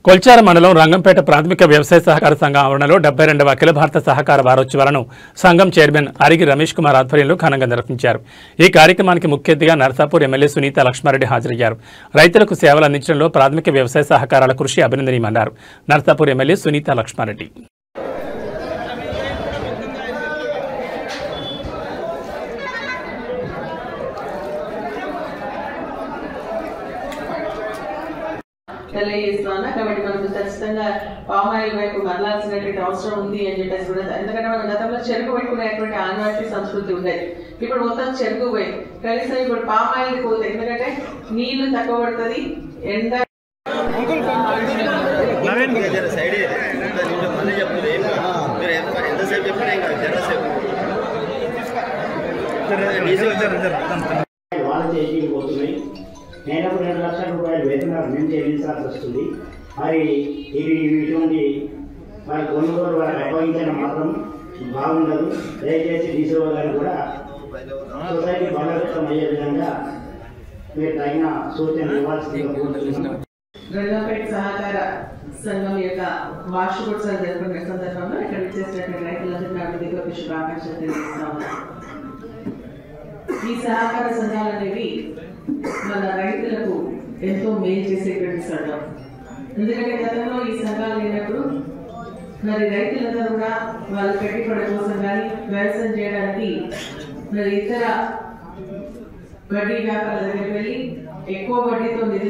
కొల్చార మండలం రంగంపేట ప్రాథమిక వ్యవసాయ సహకార సంఘం ఆవరణలో 72వ అఖిల భారత సహకార వారోత్సవాలను సంఘం చైర్మన్ అరిగి రమేష్ కుమార్ ఆధ్వర్యంలో ఘనంగా నిర్వహించారు। ఈ కార్యక్రమానికి ముఖ్య అతిథిగా నర్సాపూర్ ఎమ్మెల్యే సునీత లక్ష్మారెడ్డి హాజరయ్యారు। రైతులకు సేవలు అందించడంలో ప్రాథమిక వ్యవసాయ సహకారాల కృషి అభినందనీయమన్నారు। నర్సాపూర్ ఎమ్మెల్యే సునీత లక్ష్మారెడ్డి తెలియజేస్తున్నా కాబట్టి మనకు ఖచ్చితంగా పామ్ ఆయిల్ వైపు మరలాల్సినటువంటి అవసరం ఉంది అని చెప్పేసి కూడా, ఎందుకంటే మన గతంలో చెరుకు పెట్టుకునేటువంటి ఆనవాటి సంస్కృతి ఉండేది। ఇప్పుడు మొత్తం చెరుకు పోయి కనీసం ఇప్పుడు పామ్ ఆయిల్ పోతే, ఎందుకంటే నీళ్లు తక్కువ పడుతుంది, ఎండ నెలకు 2 లక్షల రూపాయలు వేతనాలు మేము చెల్లించాల్సి వస్తుంది। మరి ఇటువంటి మరి కొనుగోలు వారికి అప్పగించడం మాత్రం బాగుండదు। దయచేసి డీసీఓ గారు కూడా సొసైటీ బలోపేతం అయ్యే విధంగా మీరు తగిన సూచనలు ఇవ్వాల్సిందిగా కోరుతున్నాం। రంగంపేట సహకార సంఘం యొక్క వార్షికోత్సవం జరుపుకునే సందర్భంలో ఇక్కడ ఇచ్చేసినటువంటి రైతులందరికీ అభివృద్ధికి శుభాకాంక్షలు తెలియజేస్తా ఉన్నాం। ఈ సహకార సంఘాలు అనేవి మన రైతులకు ఎంతో మేలు చేసేటువంటి సంఘం। ఎందుకంటే గతంలో ఈ సంఘాలు లేనప్పుడు మరి రైతులందరూ కూడా వాళ్ళ పెట్టుబడి కోసం కానీ వ్యవసాయం చేయడానికి మరి ఇతర వడ్డీ వ్యాపారాల దగ్గరికి వెళ్ళి ఎక్కువ వడ్డీతో